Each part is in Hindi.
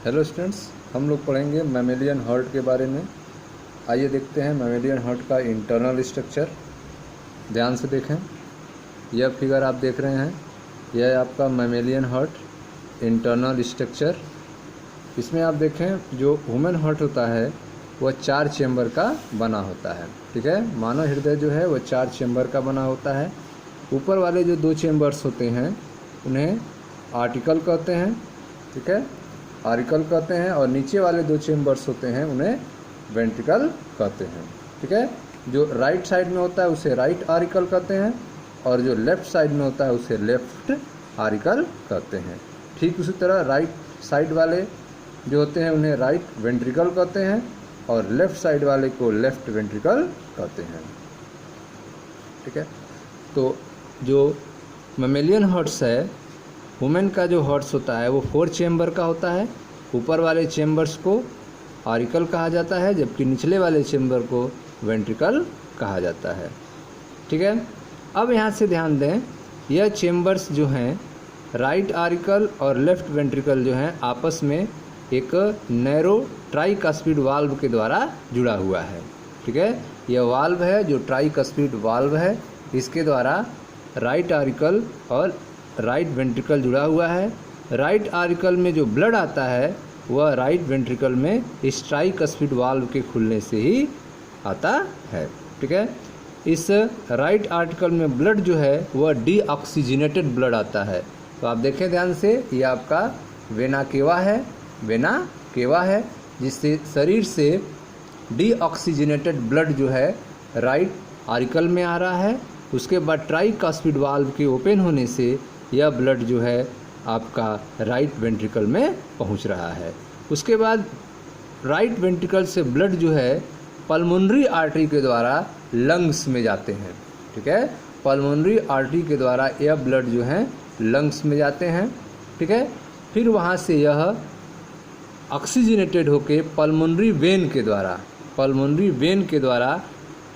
हेलो स्टूडेंट्स, हम लोग पढ़ेंगे मैमेलियन हार्ट के बारे में। आइए देखते हैं मैमेलियन हार्ट का इंटरनल स्ट्रक्चर। ध्यान से देखें, यह फिगर आप देख रहे हैं, यह है आपका मैमेलियन हार्ट इंटरनल स्ट्रक्चर। इसमें आप देखें जो ह्यूमन हार्ट होता है वह 4 चेंबर का बना होता है। ठीक है, मानव हृदय जो है वह 4 चेंबर का बना होता है। ऊपर वाले जो 2 चेंबर्स होते हैं उन्हें आर्टिकल कहते हैं। ठीक है, आर्टिकल कहते हैं, और नीचे वाले 2 चेंबर्स होते हैं उन्हें वेंट्रिकल कहते हैं। ठीक है, जो राइट साइड में होता है उसे राइट आर्टिकल कहते हैं, और जो लेफ्ट साइड में होता है उसे लेफ्ट आर्टिकल कहते हैं। ठीक उसी तरह राइट साइड वाले जो होते हैं उन्हें राइट वेंट्रिकल कहते हैं, और लेफ्ट साइड वाले को लेफ्ट वेंट्रिकल कहते हैं। ठीक है, तो जो मैमेलियन हार्ट्स है, वुमेन का जो हार्ट्स होता है वो 4 चेंबर का होता है। ऊपर वाले चेंबर्स को आर्टिकल कहा जाता है, जबकि निचले वाले चेंबर को वेंट्रिकल कहा जाता है। ठीक है, अब यहाँ से ध्यान दें, यह चेंबर्स जो हैं राइट आर्टिकल और लेफ्ट वेंट्रिकल जो हैं आपस में एक नैरो ट्राइकस्पिड वाल्व के द्वारा जुड़ा हुआ है। ठीक है, यह वाल्व है जो ट्राइकस्पिड वाल्व है, इसके द्वारा राइट आर्टिकल और राइट वेंट्रिकल जुड़ा हुआ है। राइट आर्टिकल में जो ब्लड आता है वह राइट वेंट्रिकल में इस ट्राइकस्पिड वाल्व के खुलने से ही आता है। ठीक है, इस राइट आर्टिकल में ब्लड जो है वह डीऑक्सीजनेटेड ब्लड आता है। तो आप देखें ध्यान से, ये आपका वेना केवा है, वेना केवा है, जिससे शरीर से डीऑक्सीजनेटेड ब्लड जो है राइट आर्टिकल में आ रहा है। उसके बाद ट्राइकस्पिड वाल्व के ओपन होने से यह ब्लड जो है आपका राइट वेंट्रिकल में पहुंच रहा है। उसके बाद राइट वेंट्रिकल से ब्लड जो है पल्मोनरी आर्टरी के द्वारा लंग्स में जाते हैं। ठीक है, पल्मोनरी आर्टरी के द्वारा यह ब्लड जो है लंग्स में जाते हैं। ठीक है, फिर वहाँ से यह ऑक्सीजनेटेड होके पल्मोनरी वेन के द्वारा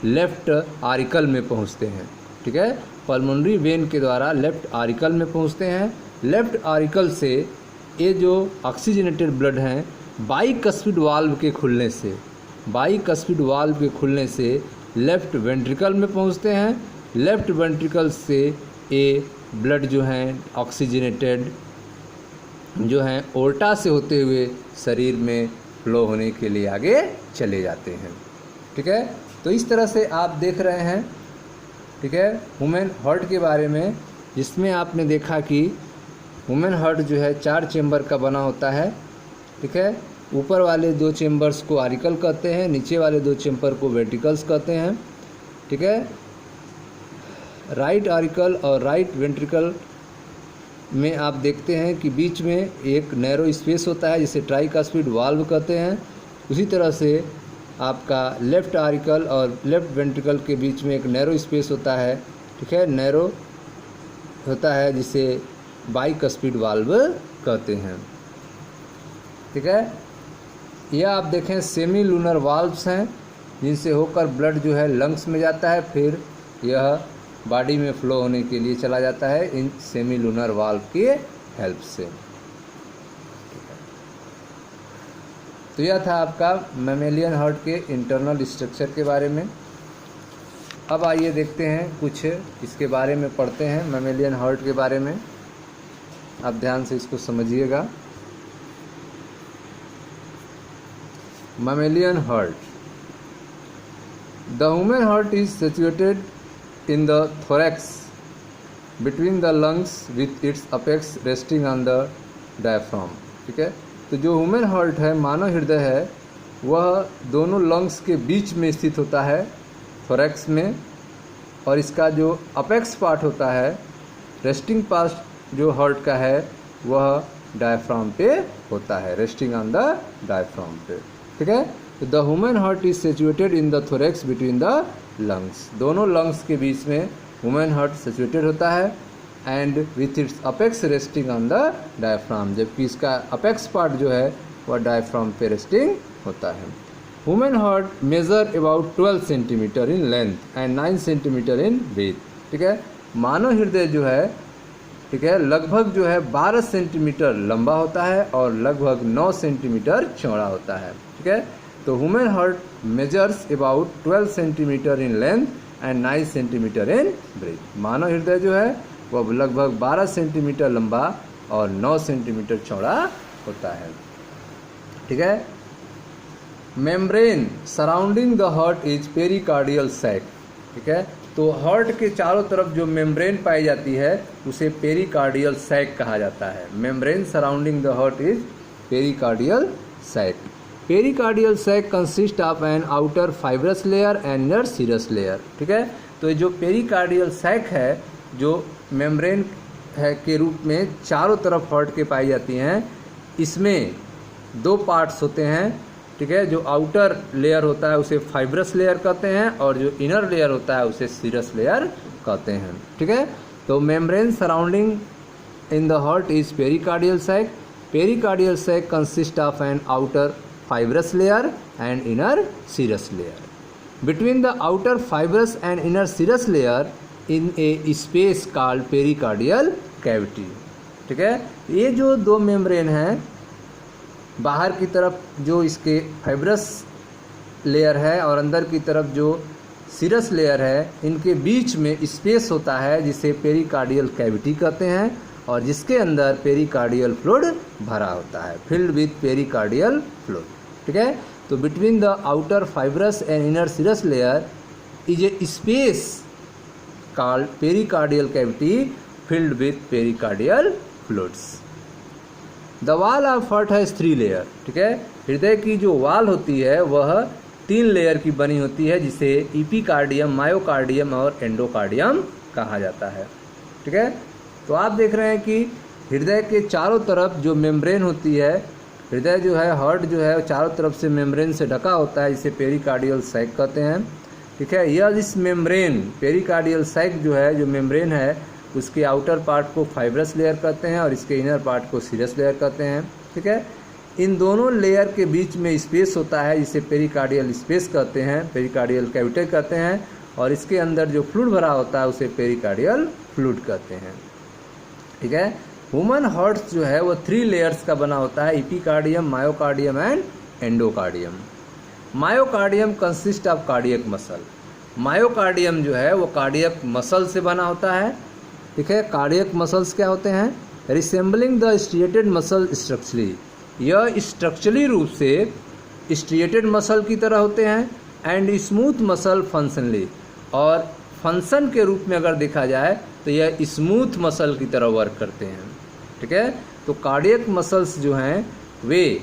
लेफ्ट आर्टिकल में पहुँचते हैं। ठीक है, पल्मोनरी वेन के द्वारा लेफ्ट आर्टिकल में पहुंचते हैं। लेफ्ट आर्टिकल से ये जो ऑक्सीजनेटेड ब्लड हैं बाइकस्पिड वाल्व के खुलने से लेफ्ट वेंट्रिकल में पहुंचते हैं। लेफ्ट वेंट्रिकल से ये ब्लड जो हैं ऑक्सीजनेटेड जो हैं ओर्टा से होते हुए शरीर में फ्लो होने के लिए आगे चले जाते हैं। ठीक है, तो इस तरह से आप देख रहे हैं, ठीक है, वुमेन हार्ट के बारे में, जिसमें आपने देखा कि वुमेन हार्ट जो है 4 चेंबर का बना होता है। ठीक है, ऊपर वाले 2 चेंबर्स को आर्टिकल कहते हैं, नीचे वाले 2 चेंबर को वेंट्रिकल्स कहते हैं। ठीक है, राइट आर्टिकल और राइट वेंट्रिकल में आप देखते हैं कि बीच में एक नैरो स्पेस होता है जिसे ट्राइकस्पिड वाल्व कहते हैं। उसी तरह से आपका लेफ्ट आर्टिकल और लेफ्ट वेंट्रिकल के बीच में एक नैरो स्पेस होता है। ठीक है, नैरो होता है जिसे बाइकस्पिड वाल्व कहते हैं। ठीक है, यह आप देखें सेमी लूनर वाल्व्स हैं जिनसे होकर ब्लड जो है लंग्स में जाता है, फिर यह बॉडी में फ्लो होने के लिए चला जाता है इन सेमी लूनर वाल्व की हेल्प से। तो यह था आपका मैमेलियन हार्ट के इंटरनल स्ट्रक्चर के बारे में। अब आइए देखते हैं कुछ इसके बारे में पढ़ते हैं, मैमेलियन हार्ट के बारे में। आप ध्यान से इसको समझिएगा। Mammalian heart, the human heart is situated in the thorax between the lungs with its apex resting on the diaphragm। ठीक है, तो जो ह्यूमन हार्ट है, मानव हृदय है, वह दोनों लंग्स के बीच में स्थित होता है, थोरैक्स में, और इसका जो अपेक्स पार्ट होता है, रेस्टिंग पार्ट जो हार्ट का है वह डायफ्राम पे होता है, रेस्टिंग ऑन द डायफ्राम पे। ठीक है, तो the human heart is situated in the thorax between the lungs, दोनों लंग्स के बीच में ह्यूमन हार्ट सिचुएटेड होता है, and with its apex resting on the diaphragm, जबकि इसका अपेक्स पार्ट जो है वह डायफ्राम पे रेस्टिंग होता है। Human heart measure about 12 centimetre in length and 9 centimetre in breadth. ठीक है, मानव हृदय जो है ठीक है, लगभग जो है 12 सेंटीमीटर लंबा होता है और लगभग 9 सेंटीमीटर चौड़ा होता है। ठीक है, तो human heart measures about 12 centimetre in length and 9 centimetre in breadth. मानव हृदय जो है वह लगभग 12 सेंटीमीटर लंबा और 9 सेंटीमीटर चौड़ा होता है। ठीक है, membrane surrounding the heart is pericardial sac. ठीक है, तो हार्ट के चारों तरफ जो मेम्ब्रेन पाई जाती है उसे पेरिकार्डियल सैक कहा जाता है। Membrane surrounding the heart is pericardial sac. Pericardial sac consist of an outer fibrous layer and inner serous layer. ठीक है, तो ये जो पेरिकार्डियल सैक है जो मेम्ब्रेन है के रूप में चारों तरफ हार्ट के पाई जाती हैं, इसमें दो पार्ट्स होते हैं। ठीक है, जो आउटर लेयर होता है उसे फाइब्रस लेयर कहते हैं और जो इनर लेयर होता है उसे सीरस लेयर कहते हैं। ठीक है, तो membrane surrounding in the heart is pericardial sac. Pericardial sac consist of an outer fibrous layer and inner serous layer. Between the outer fibrous and inner serous layer in a space called pericardial cavity. ठीक है, ये जो दो मेम्ब्रेन हैं, बाहर की तरफ जो इसके फाइब्रस लेयर है और अंदर की तरफ जो सीरस लेयर है, इनके बीच में स्पेस होता है जिसे पेरिकार्डियल कैविटी कहते हैं और जिसके अंदर पेरिकार्डियल फ्लूइड भरा होता है, फिल्ड विथ पेरिकार्डियल फ्लूइड। ठीक है, तो between the outer fibrous and inner serous layer is a space called pericardial cavity filled with pericardial fluids. The wall of heart has 3 layer. ठीक है, हृदय की जो वॉल होती है वह 3 लेयर की बनी होती है जिसे इपिकार्डियम, मायोकार्डियम और एंडोकार्डियम कहा जाता है। ठीक है, तो आप देख रहे हैं कि हृदय के चारों तरफ जो मेम्ब्रेन होती है, हृदय जो है, हार्ट जो है, चारों तरफ से मेम्ब्रेन से ढका होता है, जिसे पेरिकार्डियल सैक कहते हैं। ठीक है, यह इस मेम्ब्रेन पेरिकार्डियल सैक जो है, जो मेम्ब्रेन है, उसके आउटर पार्ट को फाइब्रस लेयर कहते हैं और इसके इनर पार्ट को सीरस लेयर कहते हैं। ठीक है, इन दोनों लेयर के बीच में स्पेस होता है जिसे पेरिकार्डियल स्पेस कहते हैं, पेरिकार्डियल कैविटी कहते हैं और इसके अंदर जो फ्लूइड भरा होता है उसे पेरिकार्डियल फ्लूइड कहते हैं। ठीक है, ह्यूमन हार्ट जो है वो 3 लेयर्स का बना होता है, epicardium, myocardium and endocardium. Myocardium consist of cardiac muscle. Myocardium जो है वो कार्डियक मसल से बना होता है। ठीक है, कार्डियक मसल्स क्या होते हैं? Resembling the striated muscle structurally, यह स्ट्रक्चरली रूप से स्ट्रिएटेड मसल की तरह होते हैं एंड स्मूथ मसल फंक्शनली, और फंक्शन के रूप में अगर देखा जाए तो यह स्मूथ मसल की तरह वर्क करते हैं। ठीक है, तो कार्डियक मसल्स जो हैं वे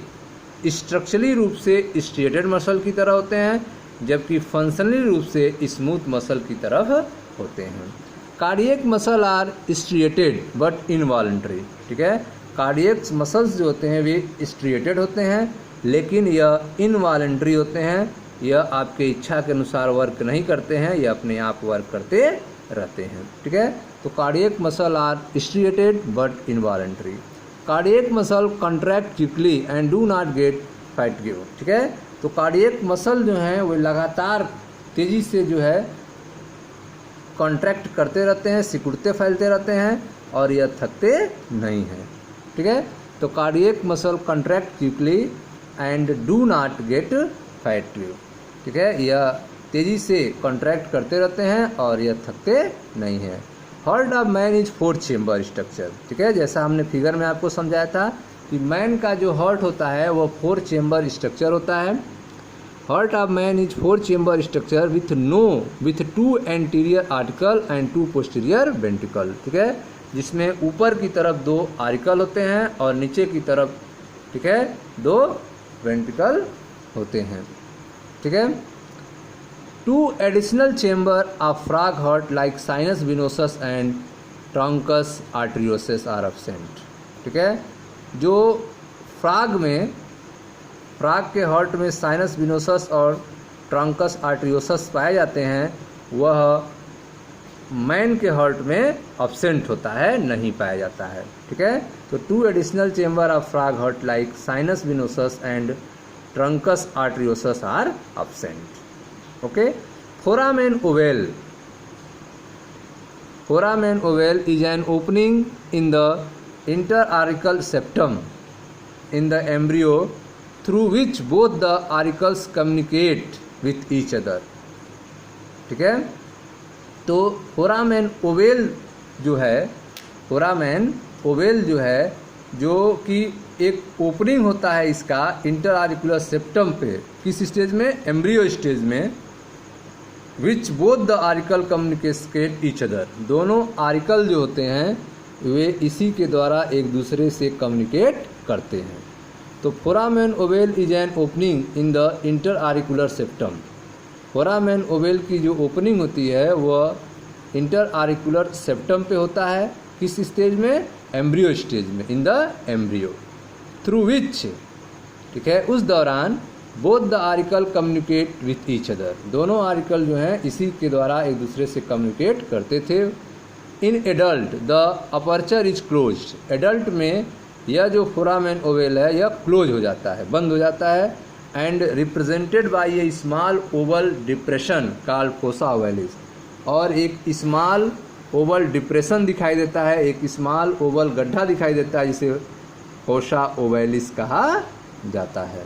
स्ट्रक्चरली रूप से स्ट्रिएटेड मसल की तरह होते हैं जबकि फंक्शनली रूप से स्मूथ मसल की तरह होते हैं। Cardiac muscle are striated but involuntary. ठीक है, कार्डियक मसल्स जो होते हैं वे स्ट्रिएटेड होते हैं लेकिन यह इनवॉलंटरी होते हैं, यह आपके इच्छा के अनुसार वर्क नहीं करते हैं, यह अपने आप वर्क करते रहते हैं। ठीक है, तो cardiac muscle are striated but involuntary. Cardiac muscle contract quickly and do not get fatigue. ठीक है, तो कार्डियक मसल जो हैं वो लगातार तेज़ी से जो है कॉन्ट्रैक्ट करते रहते हैं, सिकुड़ते फैलते रहते हैं और यह थकते नहीं हैं। ठीक है, तो cardiac muscle contract quickly and do not get fatigue. ठीक है, यह तेज़ी से कॉन्ट्रैक्ट करते रहते हैं और यह थकते नहीं हैं। Heart of man is 4 chamber structure. ठीक है, जैसा हमने फिगर में आपको समझाया था कि मैन का जो हार्ट होता है वह 4 चेम्बर स्ट्रक्चर होता है। Heart of man is 4 chamber structure with 2 anterior article and 2 posterior ventricle. ठीक है, जिसमें ऊपर की तरफ 2 आर्टिकल होते हैं और नीचे की तरफ, ठीक है, 2 वेंट्रिकल होते हैं। ठीक है, 2 additional chamber of frog heart like sinus venosus and truncus arteriosus are absent. ठीक है, जो फ्रॉग के हार्ट में साइनस विनोसस और ट्रंकस आर्टरियोसस पाए जाते हैं, वह मैन के हार्ट में एब्सेंट होता है, नहीं पाया जाता है। ठीक है, तो 2 additional chamber of frog heart like sinus venosus and truncus arteriosus are absent. Okay, foramen ovale. foramen ovale is an opening in the interauricular septum in the embryo through which both the auricles communicate with each other. ठीक है, तो फोरामेन ओवेल जो है, फोरामेन ओवेल जो है, जो कि एक ओपनिंग होता है इसका इंटरआरिकुलर सेप्टम पे, किस स्टेज में, एम्ब्रियो स्टेज में, which both the auricle communicate each other, दोनों आरिकल जो होते हैं वे इसी के द्वारा एक दूसरे से कम्युनिकेट करते हैं। तो foramen ovale is an opening in the interauricular septum. Foramen ovale की जो ओपनिंग होती है वह इंटरआरिकुलर सेप्टम पे होता है, किस स्टेज में, एम्ब्रियो स्टेज में, in the embryo, through which, ठीक है, उस दौरान both the auricle communicate with each other, दोनों आरिकल जो हैं इसी के द्वारा एक दूसरे से कम्युनिकेट करते थे। In adult the aperture is closed, adult में यह जो फोरामेन ओवेल है यह क्लोज हो जाता है, बंद हो जाता है, and represented by A small Oval depression called fossa ovalis, और एक स्मॉल ओवल डिप्रेशन दिखाई देता है, एक स्मॉल ओवल गड्ढा दिखाई देता है जिसे फोसा ओवेलिस कहा जाता है।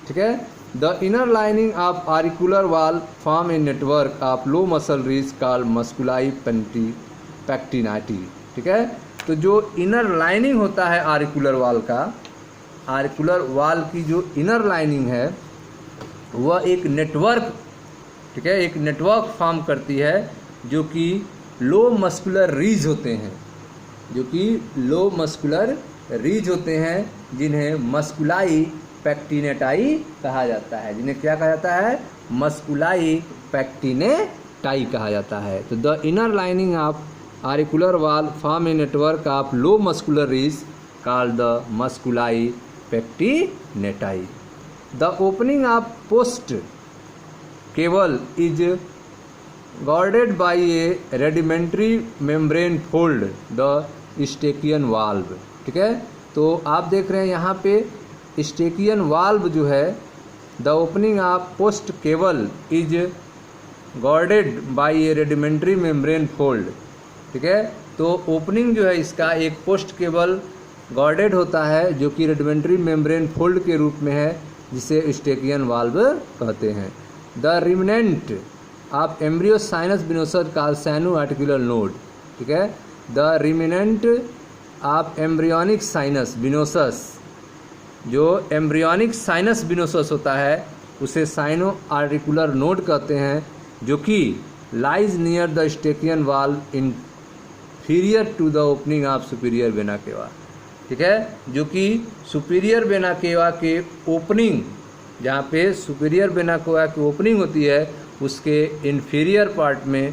ठीक है, the inner lining of auricular wall form a network of low muscle ridges called musculi pectinati. ठीक है, तो जो इनर लाइनिंग होता है आरिकुलर वाल का, आरिकुलर वाल की जो इनर लाइनिंग है वह एक नेटवर्क, ठीक है, एक नेटवर्क फॉर्म करती है जो कि लो मस्कुलर रीज होते हैं, जो कि लो मस्कुलर रीज होते हैं, जिन्हें मस्कुलाई पैक्टिनेटाई कहा जाता है, जिन्हें क्या कहा जाता है, मस्कुलाई पैक्टिनेटाई कहा जाता है। तो the inner lining of auricular wall form a network of low muscular ridges called the musculi pectinati. The opening of post caval is guarded by a rudimentary membrane fold, the eustachian valve. ठीक है, तो आप देख रहे हैं यहाँ पे स्टेकियन वाल्व जो है, the opening of post caval is guarded by a rudimentary membrane fold. ठीक है, तो ओपनिंग जो है इसका एक पोस्ट केबल गार्डेड होता है जो कि रेडिमेंट्री मेम्ब्रेन फोल्ड के रूप में है, जिसे स्टेकियन वाल्व कहते हैं। The remnant of embryo sinus venosus called sino articular node. ठीक है, the remnant of embryonic sinus venosus, जो एम्ब्रियोनिक साइनस बिनोसस होता है उसे साइनो आर्टिकुलर नोड कहते हैं, जो कि lies near the Eustachian valve inferior to the opening of superior vena cava. ठीक है, जो कि सुपीरियर वेना केवा के ओपनिंग, जहाँ पे सुपीरियर वेना केवा की ओपनिंग होती है उसके इन्फीरियर पार्ट में,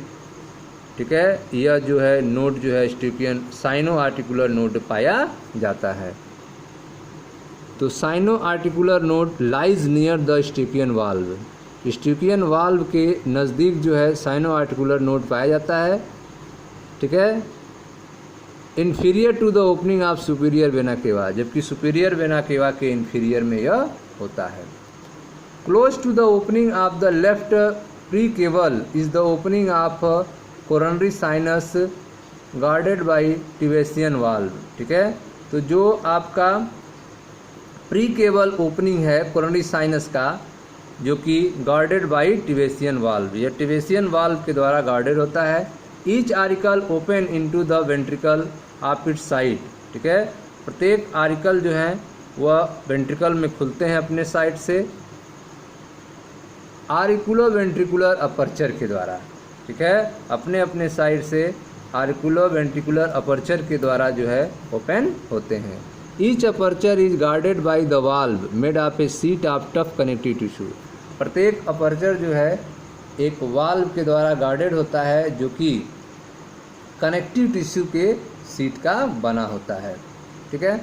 ठीक है, यह जो है नोड जो है स्टेकियन साइनो आर्टिकुलर नोड पाया जाता है। तो sino articular node lies near the Eustachian valve, Eustachian valve के नज़दीक जो है साइनो आर्टिकुलर नोड पाया जाता है। ठीक है, inferior to the opening of superior vena cava, जबकि सुपीरियर वेना केवा के इन्फीरियर में यह होता है। Close to the opening of the left precaval is the opening of coronary sinus guarded by Thebesian valve. ठीक है, तो जो आपका प्री केबल ओपनिंग है कोरोनरी साइनस का, जो कि गार्डेड बाय टिवेसियन वाल्व, यह टिवेसियन वाल्व के द्वारा गार्डेड होता है। Each auricle open into the ventricle of its side. ठीक है, प्रत्येक आरिकल जो है वह वेंट्रिकल में खुलते हैं अपने साइड से, आरिकुलो वेंट्रिकुलर अपर्चर के द्वारा। ठीक है, अपने अपने साइड से आरिकुलो वेंट्रिकुलर अपर्चर के द्वारा जो है ओपन होते हैं। Each aperture is guarded by the valve made of A seat of tough connective tissue. प्रत्येक अपर्चर जो है एक वाल्व के द्वारा गार्डेड होता है, जो कि कनेक्टिव टिश्यू के सीट का बना होता है। ठीक है,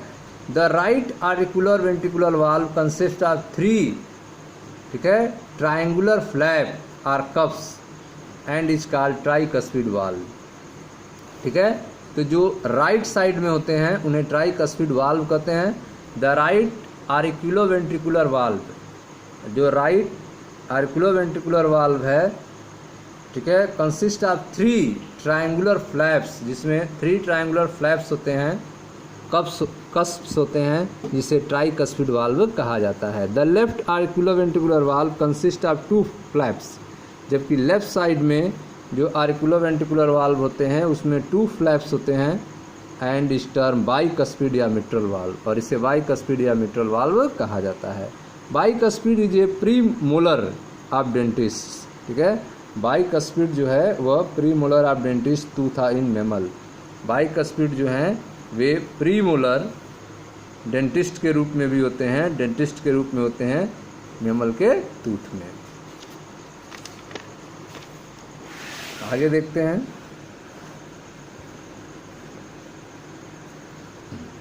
the right auricular ventricular valve consist of 3, ठीक है, triangular flap or cusps and is called tricuspid valve. ठीक है, तो जो राइट साइड में होते हैं उन्हें ट्राइकस्पिड वाल्व कहते हैं। द राइट आरिकुलो वेंट्रिकुलर वाल्व, जो राइट आरिकुलो वेंट्रिकुलर वाल्व है, ठीक है, कंसिस्ट ऑफ 3 ट्रायंगुलर फ्लैप्स, जिसमें 3 ट्रायंगुलर फ्लैप्स होते हैं, कस्प्स होते हैं, जिसे ट्राइकस्पिड वाल्व कहा जाता है। The left articuloventricular valve consist of 2 flaps, जबकि लेफ्ट साइड में जो आर्टिकुलोवेंट्रिकुलर वाल्व होते हैं उसमें 2 फ्लैप्स होते हैं, एंड इस टर्म बाइकस्पिड या मिट्रल वाल्व, और इसे बाइकस्पिड या मिट्रल वाल्व कहा जाता है। Bicuspid is a pre molar of dentist, ठीक है। बाइकस्पिड जो है वह pre molar of dentist tooth in mammal. Bicuspid जो हैं वे प्री मोलर डेंटिस्ट के रूप में भी होते हैं, डेंटिस्ट के रूप में होते हैं मैमल के टूथ में। आगे देखते हैं।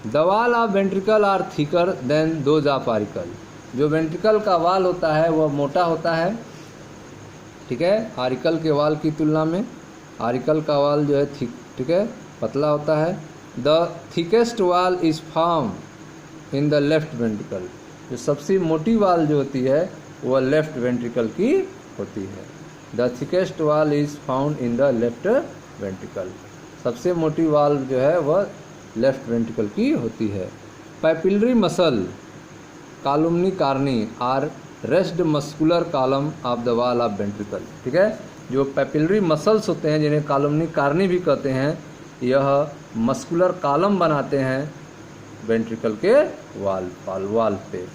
The wall of ventricle are thicker than those of auricle. जो वेंट्रिकल का वाल होता है वह मोटा होता है, ठीक है, आरिकल के वाल की तुलना में। आरिकल का वाल जो है थिक, ठीक है, पतला होता है। द थिकेस्ट वाल is found in the left ventricle. जो सबसे मोटी वाल जो होती है वह लेफ्ट वेंट्रिकल की होती है। द थिकेस्ट वाल is found in the left ventricle. सबसे मोटी वाल जो है वह लेफ्ट वेंट्रिकल की होती है। Papillary muscle columnae carneae are raised muscular column of the wall of ventricle, ठीक है। जो पैपिलरी मसल्स होते हैं जिन्हें कॉलमनी कार्नी भी कहते हैं, यह मस्कुलर कॉलम बनाते हैं वेंट्रिकल के वाल पे।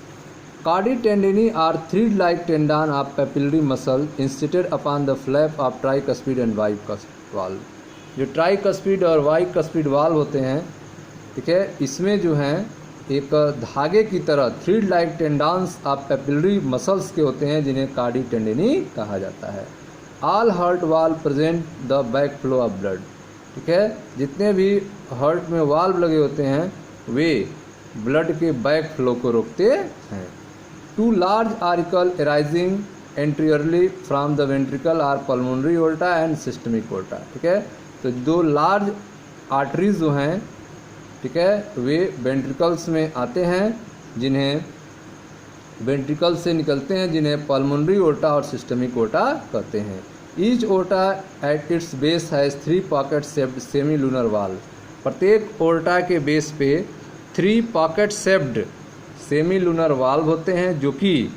Chordae tendineae are thread like tendon of papillary muscle inserted upon the flap of tricuspid and bicuspid valve. जो ट्राइकस्पिड और बाइकस्पिड वाल्व होते हैं, ठीक है, इसमें जो हैं एक धागे की तरह thread like tendons of papillary muscles के होते हैं, जिन्हें कार्डी टेंडिनी कहा जाता है। All heart valve present the back flow of blood, ठीक है। जितने भी हार्ट में वाल्व लगे होते हैं वे ब्लड के बैक फ्लो को रोकते हैं। 2 large auricle arising anteriorly from the ventricle are pulmonary aorta and systemic aorta, ठीक है। तो 2 लार्ज आर्टरीज जो हैं, ठीक है, वे वेंट्रिकल्स में आते हैं, जिन्हें वेंट्रिकल से निकलते हैं, जिन्हें पल्मोनरी ओर्टा और सिस्टमिक ओर्टा कहते हैं। Each aorta at its base has 3 pocket shaped semi lunar valve. प्रत्येक ओर्टा के बेस पे 3 pocket shaped semi lunar valve होते हैं, जो कि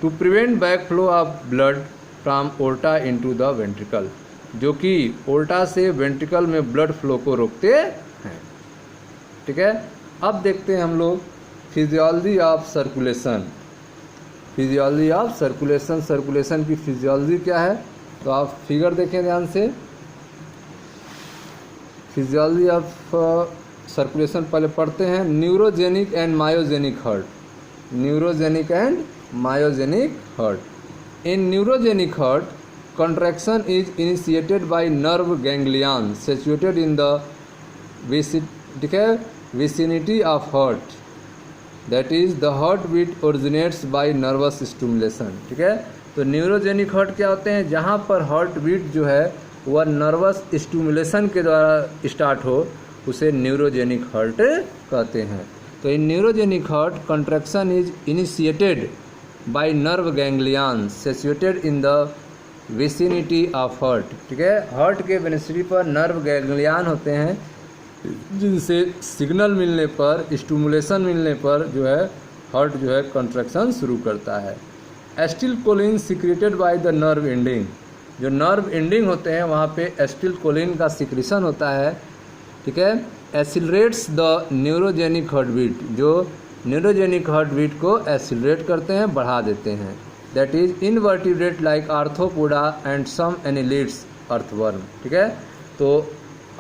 to prevent back flow of blood from aorta into the ventricle, जो कि ओर्टा से वेंट्रिकल में ब्लड फ्लो को रोकते हैं, ठीक है। अब देखते हैं हम लोग physiology of circulation. Physiology of circulation, circulation की फिजियोलॉजी क्या है, तो आप फिगर देखें ध्यान से। फिजियोलॉजी ऑफ सर्कुलेशन पहले पढ़ते हैं। Neurogenic and myogenic heart, neurogenic and myogenic heart. In neurogenic heart contraction is initiated by nerve ganglion situated in the vicinity of heart, that is the heartbeat originates by nervous stimulation, ठीक है। तो न्यूरोजेनिक हार्ट क्या होते हैं, जहाँ पर हार्ट बीट जो है वह नर्वस स्टिमुलेशन के द्वारा स्टार्ट हो, उसे न्यूरोजेनिक हार्ट कहते हैं। तो in neurogenic heart contraction is initiated by nerve ganglion situated in the vicinity of heart, ठीक है। हार्ट के विनिसिटी पर नर्व गैंग्लियन होते हैं, जिनसे सिग्नल मिलने पर, स्टिमुलेशन मिलने पर जो है हार्ट जो है कंट्रैक्शन शुरू करता है। Acetylcholine secreted by the nerve ending, जो नर्व एंडिंग होते हैं वहाँ पे एसिटिलकोलिन का सिक्रेशन होता है, ठीक है। Accelerates the neurogenic heart beat, जो न्यूरोजेनिक हार्ट बीट को एक्सिलरेट करते हैं, बढ़ा देते हैं। That is invertebrate like arthropoda and some annelids earthworm, ठीक है। तो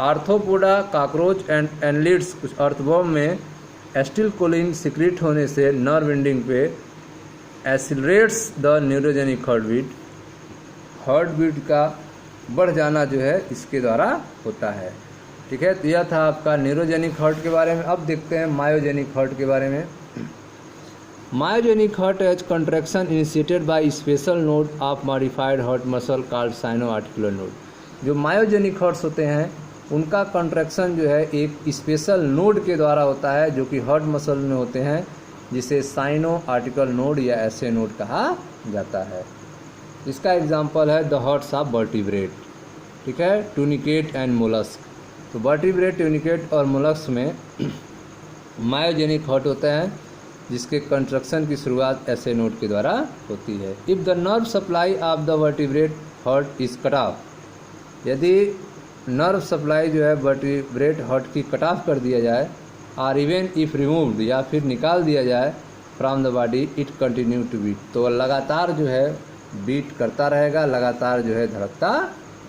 आर्थ्रोपोडा, कॉकरोच एंड एनिलिड्स, कुछ अर्थवर्म में एसिटिलकोलिन सिक्रेट होने से नर्व एंडिंग पे accelerates the neurogenic heart beat का बढ़ जाना जो है इसके द्वारा होता है, ठीक है। तो यह था आपका न्यूरोजेनिक हार्ट के बारे में। अब देखते हैं मायोजेनिक हार्ट के बारे में। Myogenic heart as contraction initiated by special node of modified heart muscle called sino articular node. जो मायोजेनिक हार्ट्स होते हैं उनका कंट्रैक्शन जो है एक स्पेशल नोड के द्वारा होता है, जो कि हार्ट मसल में होते हैं, जिसे साइनो आर्टिकल नोड या एसए नोड कहा जाता है। इसका एग्जाम्पल है द हार्ट्स ऑफ वर्टिब्रेट, ठीक है, ट्यूनिकेट एंड मोलस्क। तो वर्टिब्रेट, ट्यूनिकेट और मोलस्क में मायोजेनिक हार्ट होते हैं जिसके कंस्ट्रक्शन की शुरुआत ऐसे नोड के द्वारा होती है। If the nerve supply of the vertebrate heart is cut off, यदि नर्व सप्लाई जो है वर्टिब्रेट हार्ट की कट ऑफ कर दिया जाए, और इवन इफ रिमूव्ड, या फिर निकाल दिया जाए from the body, it continue to beat, तो लगातार जो है बीट करता रहेगा, लगातार जो है धड़कता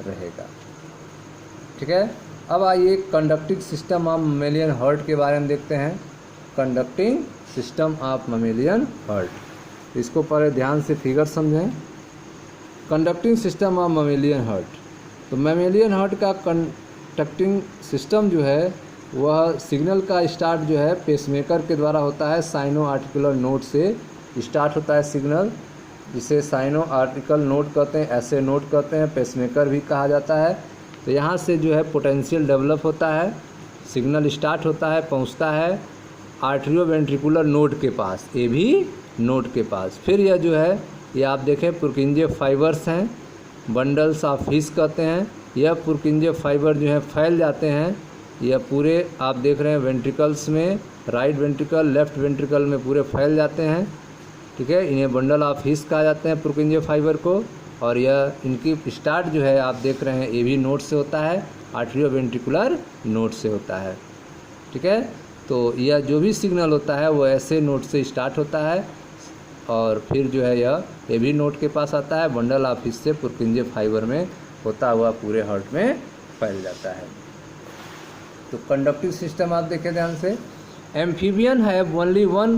रहेगा। ठीक है, अब आइए conducting system of mammalian heart के बारे में देखते हैं। Conducting system of mammalian heart, इसको पहले ध्यान से फिगर समझें। Conducting system of mammalian heart, तो ममेलियन हार्ट का कंडक्टिंग सिस्टम जो है वह सिग्नल का स्टार्ट जो है पेसमेकर के द्वारा होता है। साइनो आर्टिकुलर नोड से स्टार्ट होता है सिग्नल, जिसे साइनो आर्टिकल नोड कहते हैं, ऐसे नोड कहते हैं, पेसमेकर भी कहा जाता है। तो यहाँ से जो है पोटेंशियल डेवलप होता है, सिग्नल स्टार्ट होता है, पहुँचता है आर्टरियो वेंट्रिकुलर नोड के पास, ए भी नोड के पास। फिर यह जो है, ये आप देखें पुर्किंजे फाइबर्स हैं, बंडल्स ऑफ हिस कहते हैं। यह पुर्किंजे फाइबर जो है फैल जाते हैं, यह पूरे आप देख रहे हैं वेंट्रिकल्स में, राइट वेंट्रिकल, लेफ्ट वेंट्रिकल में पूरे फैल जाते हैं। ठीक है, इन्हें बंडल ऑफ हिस कहा जाते हैं पुर्किंजे फाइबर को। और यह इनकी स्टार्ट जो है आप देख रहे हैं ए भी नोड से होता है, आर्टरियो वेंट्रिकुलर नोड से होता है। ठीक है, तो यह जो भी सिग्नल होता है वो ऐसे नोड से स्टार्ट होता है और फिर जो है यह ए भी नोड के पास आता है, बंडल ऑफ हिस से पुर्किंजे फाइबर में होता हुआ पूरे हार्ट में फैल जाता है। तो कंडक्टिव सिस्टम आप देखें ध्यान से। Amphibian have only one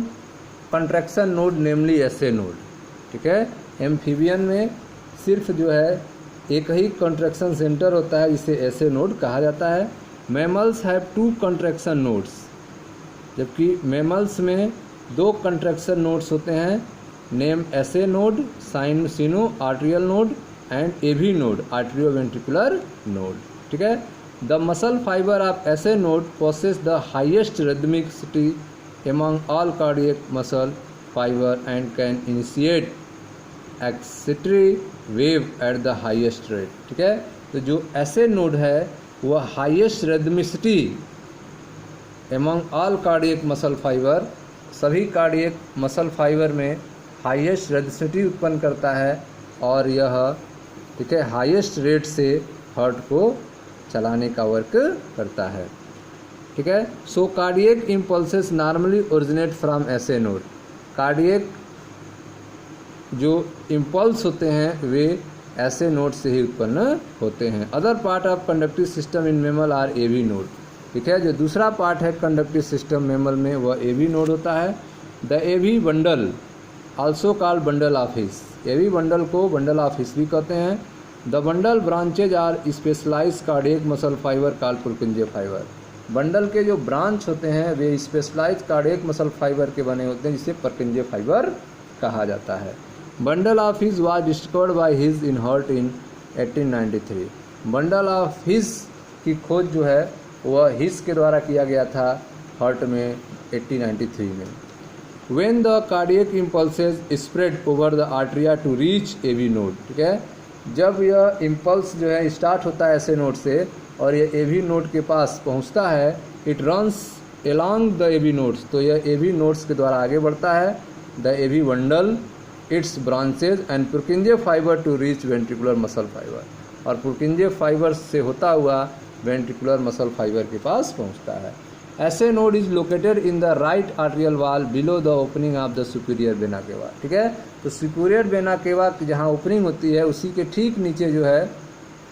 contraction node namely SA node. ठीक है, एम्फीबियन में सिर्फ जो है एक ही कंट्रैक्शन सेंटर होता है जिसे ऐसे नोड कहा जाता है। मैमल्स हैव 2 कंट्रैक्शन नोड्स, जबकि मैमल्स में 2 कंट्रैक्शन नोड्स होते हैं, name SA node, sino arterial node and AV node, arterio ventricular node. ठीक है, the muscle fibre of SA node possess the highest rhythmicity among all cardiac muscle fiber and can initiate excitatory wave at the highest rate। ठीक है, तो जो ऐसे नोड है वह highest rhythmicity among all cardiac muscle fiber, सभी कार्डियक मसल फाइबर में हाईएस्ट रिदमिसिटी उत्पन्न करता है और यह ठीक है हाईएस्ट रेट से हार्ट को चलाने का वर्क करता है। ठीक है, so cardiac impulses normally originate from SA node, cardiac जो इम्पल्स होते हैं वे ऐसे नोड से ही उत्पन्न होते हैं। Other part of conductive system in mammal are AV node. ठीक है, जो दूसरा पार्ट है कंडक्टिव सिस्टम मेमल में वह एवी नोड होता है। The AV bundle also called bundle of His, AV bundle को बंडल ऑफ हिस भी कहते हैं। The bundle branches are specialised cardiac muscle fibre called Purkinje fibre, bundle के जो ब्रांच होते हैं वे स्पेशलाइज्ड कार्डियक मसल फाइबर के बने होते हैं जिसे पुर्किंजे फाइबर कहा जाता है। Bundle of his was discovered by his in heart in 1893, bundle of हिस की खोज जो है वह हिस के द्वारा किया गया था हार्ट में 1893 में। When the cardiac impulses spread over the atria to reach AV node. ठीक है, जब यह इम्पल्स जो है स्टार्ट होता है ऐसे नोड से और ये एवी नोड के पास पहुंचता है, it runs along the AV nodes, तो यह एवी नोड्स के द्वारा आगे बढ़ता है। The AV bundle its branches and Purkinje fibre to reach ventricular muscle fibre, और पुर्किंजे फाइबर से होता हुआ वेंट्रिकुलर मसल फाइबर के पास पहुंचता है। SA node is located in the right arterial wall below the opening of the superior vena cava. ठीक है, तो सुपीरियर वेना केवा की जहाँ ओपनिंग होती है उसी के ठीक नीचे जो है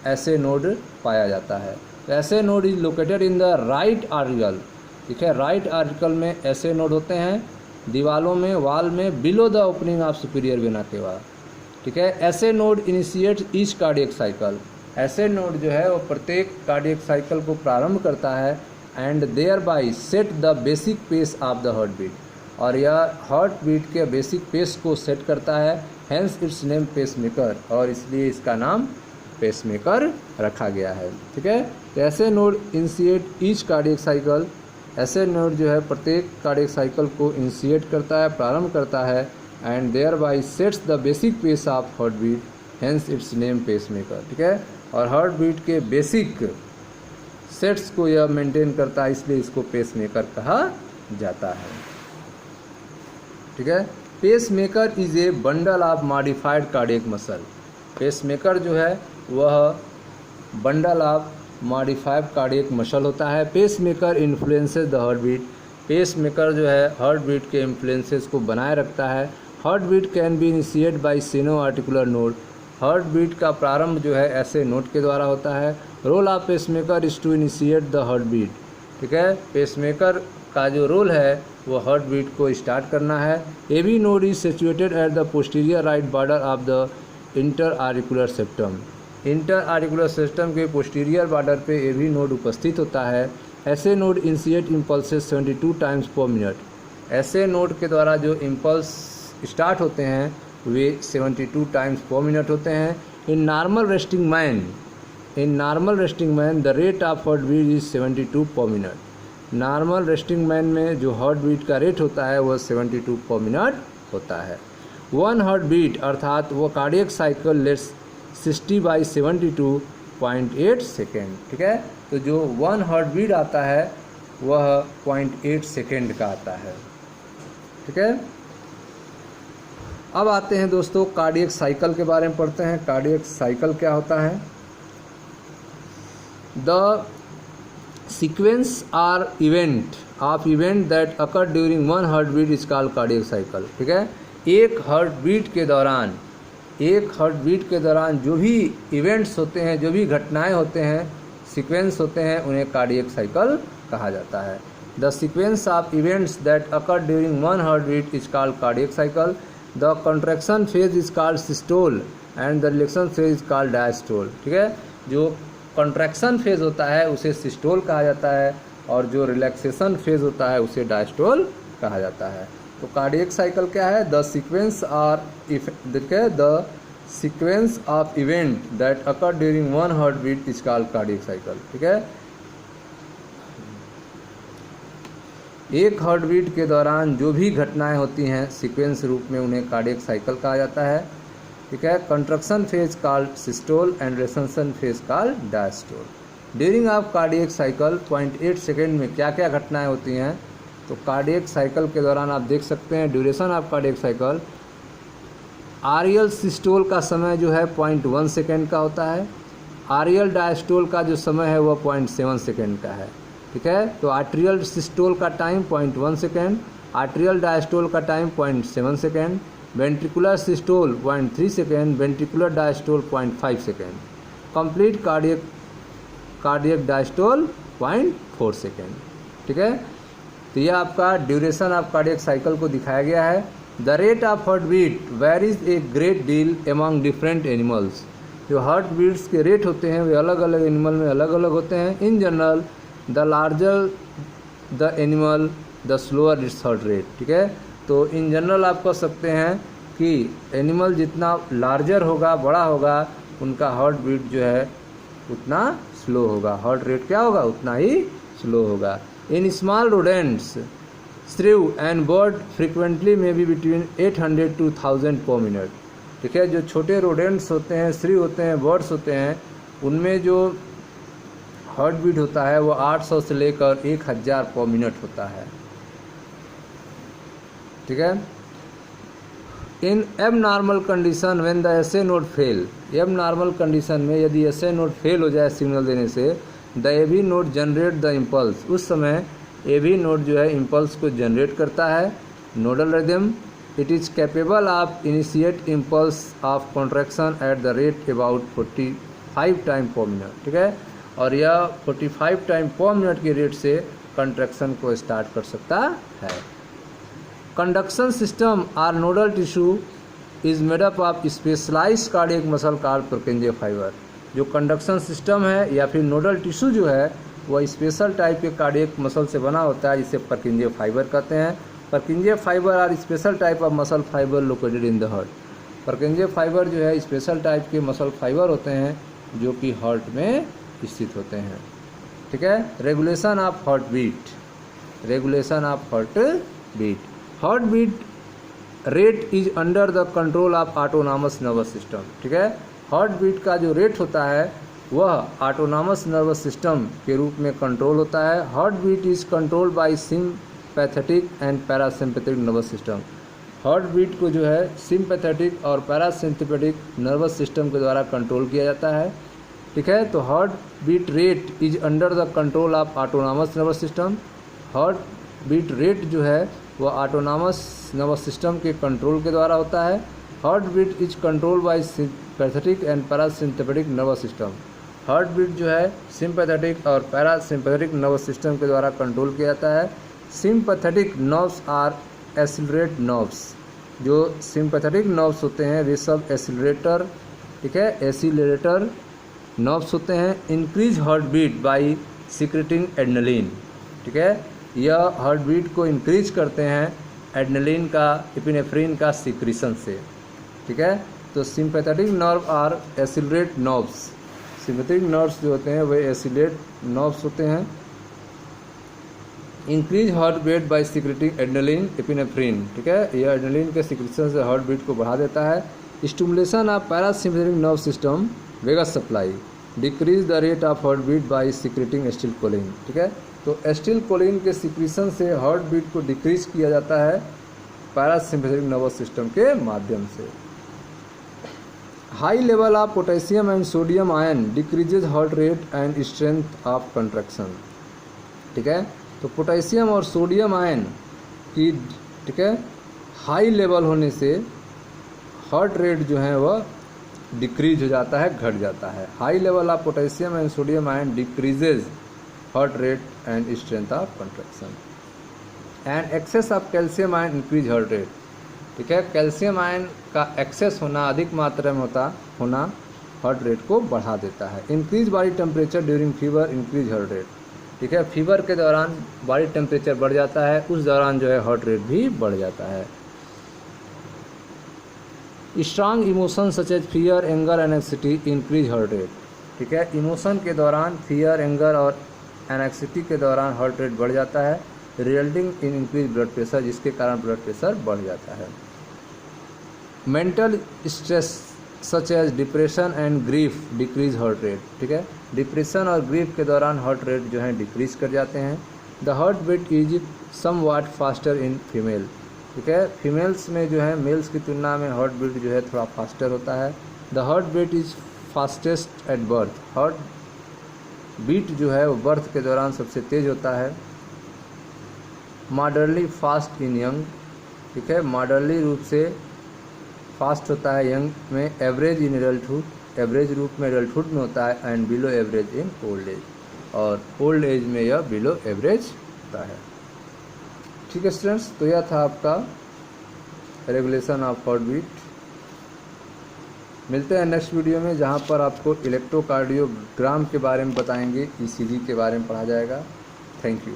ऐसे नोड पाया जाता है। SA node is located in the right article. ठीक है, राइट आर्टिकल में ऐसे नोड होते हैं दीवालों में, वाल में, below the opening of superior vena cava. ठीक है, SA node initiate each cardiac cycle, ऐसे नोड जो है वो प्रत्येक कार्डियक साइकिल को प्रारंभ करता है and thereby set the basic pace of the heart beat, और यह हार्ट बीट के बेसिक पेस को सेट करता है। Hence its name pacemaker, और इसलिए इसका नाम पेसमेकर रखा गया है। ठीक है, तो ऐसे node initiate each cardiac cycle, ऐसे नोड जो है प्रत्येक कार्डियक साइकिल को इनिशिएट करता है, प्रारंभ करता है and thereby sets the basic pace of heart beat, hence its name pacemaker. ठीक है, और हार्ट बीट के बेसिक सेट्स को यह मेंटेन करता है, इसलिए इसको पेसमेकर कहा जाता है। ठीक है। Pacemaker is a bundle of modified cardiac muscle. Pacemaker जो है वह bundle of modified cardiac muscle होता है। Pacemaker influences the heart beat. Pacemaker जो है हार्ट बीट के इन्फ्लुएंसेस को बनाए रखता है। Heart beat can be initiate by sino articular node. Heart beat का प्रारंभ जो है ऐसे नोड के द्वारा होता है। Role of pacemaker is to initiate the heart beat. ठीक है। पेसमेकर का जो रोल है वो हार्ट बीट को स्टार्ट करना है। AV node is situated at the posterior right border of the inter articular septum. Inter articular system के पोस्टीरियर बॉर्डर पे एवी नोड उपस्थित होता है। SA node initiate impulses 72 times per minute. SA node के द्वारा जो इम्पल्स स्टार्ट होते हैं वे 72 टाइम्स पर मिनट होते हैं। In normal resting man the rate of heart beat is 72 per minute. Normal resting man में जो हार्ट बीट का रेट होता है वह 72 पर मिनट होता है। 1 हार्ट बीट अर्थात वो कार्डियक साइकिल लेट्स 60/72.8 सेकेंड। ठीक है। तो जो 1 हार्ट बीट आता है वह 0.8 सेकेंड का आता है। ठीक है। अब आते हैं दोस्तों कार्डियक साइकिल के बारे में पढ़ते हैं। कार्डियक साइकिल क्या होता है? The sequence are event of event that occur during 1 heart beat is called cardiac cycle. ठीक है। एक हार्ट बीट के दौरान जो भी इवेंट्स होते हैं, जो भी घटनाएं होते हैं, सीक्वेंस होते हैं, उन्हें कार्डियक साइकिल कहा जाता है। The sequence of events that occur during 1 heart beat is called cardiac cycle. The contraction phase is called systole and the relaxation phase is called diastole. ठीक है। जो कंट्रैक्शन फेज होता है उसे सिस्टोल कहा जाता है और जो रिलैक्सेशन फेज होता है उसे डायस्टोल कहा जाता है। तो कार्डियक साइकिल क्या है? The sequence of event that occur during 1 heart beat is called cardiac cycle. ठीक है। एक हार्ट बीट के दौरान जो भी घटनाएं होती हैं सीक्वेंस रूप में, उन्हें कार्डियक साइकिल कहा जाता है। ठीक है। Construction phase called systole and relaxation phase called diastole. During of cardiac cycle 0.8 second में क्या क्या घटनाएं होती हैं? तो कार्डियक साइकिल के दौरान आप देख सकते हैं duration of cardiac cycle, atrial systole का समय जो है 0.1 सेकेंड का होता है। आरियल डायस्टोल का जो समय है वह 0.7 सेकेंड का है। ठीक है। तो आर्ट्रियल सिस्टोल का टाइम 0.1 सेकेंड, आर्ट्रियल डायस्टोल का time 0.7 second, ventricular systole 0.3 second, ventricular diastole 0.5 second, complete cardiac diastole 0.4 second. ठीक है। तो यह आपका ड्यूरेशन ऑफ कार्डियक साइकिल को दिखाया गया है। The rate of heart beat varies a great deal among different animals. जो हार्ट बीट्स के रेट होते हैं वे अलग अलग एनिमल में अलग अलग होते हैं। In general the larger the animal the slower its heart rate. ठीक है। तो इन जनरल आप कह सकते हैं कि एनिमल जितना लार्जर होगा, बड़ा होगा, उनका हार्ट बीट जो है उतना स्लो होगा, हार्ट रेट क्या होगा उतना ही स्लो होगा। In small rodents श्रीव and bird frequently में बी बिटवीन 800 to 1000 पर मिनट। ठीक है। जो छोटे रोडेंट्स होते हैं, श्रीव होते हैं, बर्ड्स होते हैं, उनमें जो हार्ट बीट होता है वो 800 से लेकर 1000 पर मिनट होता है। ठीक है। In abnormal condition when the SA node fail, abnormal condition में यदि एसए नोड फेल हो जाए सिग्नल देने से, the AV node generate the impulse, उस समय एवी नोड जो है इम्पल्स को जनरेट करता है। Nodal rhythm, it is capable of initiate impulse of contraction at the rate about 45 time पर मिनट। ठीक है। और यह 45 टाइम पर मिनट के रेट से कंट्रैक्शन को स्टार्ट कर सकता है। Conduction system or nodal tissue is made up of specialised cardiac muscle called Purkinje fibre. जो कंडक्शन सिस्टम है या फिर नोडल टिश्यू जो है वह स्पेशल टाइप के कार्डियक मसल से बना होता है, जिसे परकिंजे फाइबर कहते हैं। Purkinje fibre are special type of muscle fibre located in the heart. Purkinje fibre जो है स्पेशल टाइप के मसल फाइबर होते हैं जो कि हार्ट में स्थित होते हैं। ठीक है। Regulation of heart beat, regulation of heart beat, heart beat rate is under the control of autonomous nervous system. ठीक है। हार्ट बीट का जो रेट होता है वह ऑटोनॉमस नर्वस सिस्टम के रूप में कंट्रोल होता है। Heart beat is controlled by sympathetic and parasympathetic nervous system. Heart beat को जो है सिम्पैथेटिक और पैरासिम्पैथेटिक नर्वस सिस्टम के द्वारा कंट्रोल किया जाता है। ठीक है, तो heart beat rate is under the control of autonomous nervous system. Heart beat rate जो है वह ऑटोनॉमस नर्वस सिस्टम के कंट्रोल के द्वारा होता है। Heart beat is control by sympathetic and parasympathetic nervous system. Heart beat जो है सिम्पैथेटिक और पैरासिम्पैथेटिक नर्वस सिस्टम के द्वारा कंट्रोल किया जाता है। Sympathetic nerves are accelerate nerves. जो सिम्पैथेटिक नर्व्स होते हैं वे सब एसिलरेटर, ठीक है, एसिलरेटर नर्व्स होते हैं। Increase heart beat by secreting adrenaline. ठीक है, यह हार्ट बीट को इंक्रीज करते हैं एड्रेनलिन का, एपिनेफ्रिन का सिक्रीशन से। ठीक है, तो sympathetic nerve are accelerate nerves. Sympathetic nerves जो होते हैं वे एसिलेट नर्व्स होते हैं। Increase heart beat by secreting adrenaline epinephrine. ठीक है, यह एड्रेनलिन के सिक्रेशन से हार्ट बीट को बढ़ा देता है। Stimulation of parasympathetic nerve system vagus supply decrease the rate of heart beat by secreting acetylcholine. ठीक है, तो एसिटिलकोलिन के सिक्रीशन से हार्ट बीट को डिक्रीज किया जाता है पैरासिम्पैथेटिक नर्वस सिस्टम के माध्यम से। High level of potassium and sodium ion decreases heart rate and strength of contraction. ठीक है, तो पोटेशियम और सोडियम आयन की, ठीक है, हाई लेवल होने से हार्ट रेट जो है वह डिक्रीज हो जाता है, घट जाता है। High level of potassium and sodium ion decreases heart rate and strength of contraction. And excess of calcium ion increase heart rate. ठीक है, कैल्शियम आयन का एक्सेस होना, अधिक मात्रा में होना हार्ट रेट को बढ़ा देता है। Increase body temperature during fever increase heart rate. ठीक है, फीवर के दौरान बॉडी टेम्परेचर बढ़ जाता है, उस दौरान जो है हार्ट रेट भी बढ़ जाता है। Strong emotion such as fear anger anxiety increase heart rate. ठीक है, इमोशन के दौरान फियर, एंगर और एनेक्सिटी के दौरान हार्ट रेट बढ़ जाता है, resulting in increase blood pressure, जिसके कारण ब्लड प्रेशर बढ़ जाता है। Mental stress such as depression and grief decrease heart rate. ठीक है, डिप्रेशन और ग्रीफ के दौरान हार्ट रेट जो है डिक्रीज कर जाते हैं। The heart beat is somewhat faster in female. ठीक है, फीमेल्स में जो है मेल्स की तुलना में हार्ट बीट जो है थोड़ा फास्टर होता है। The heart beat is fastest at birth. Heart beat जो है वो बर्थ के दौरान सबसे तेज होता है। मॉडर्नली फास्ट इन यंग। ठीक है, मॉडर्नली रूप से फास्ट होता है यंग में। एवरेज इन एडल्टहुड, एवरेज रूप में एडल्टहुड में होता है। And below average in old age, और ओल्ड एज में यह बिलो एवरेज होता है। ठीक है स्टूडेंट्स, तो यह था आपका रेगुलेशन ऑफ हार्ट बीट। मिलते हैं नेक्स्ट वीडियो में, जहां पर आपको इलेक्ट्रोकार्डियोग्राम के बारे में बताएंगे, ईसीजी के बारे में पढ़ा जाएगा। Thank you.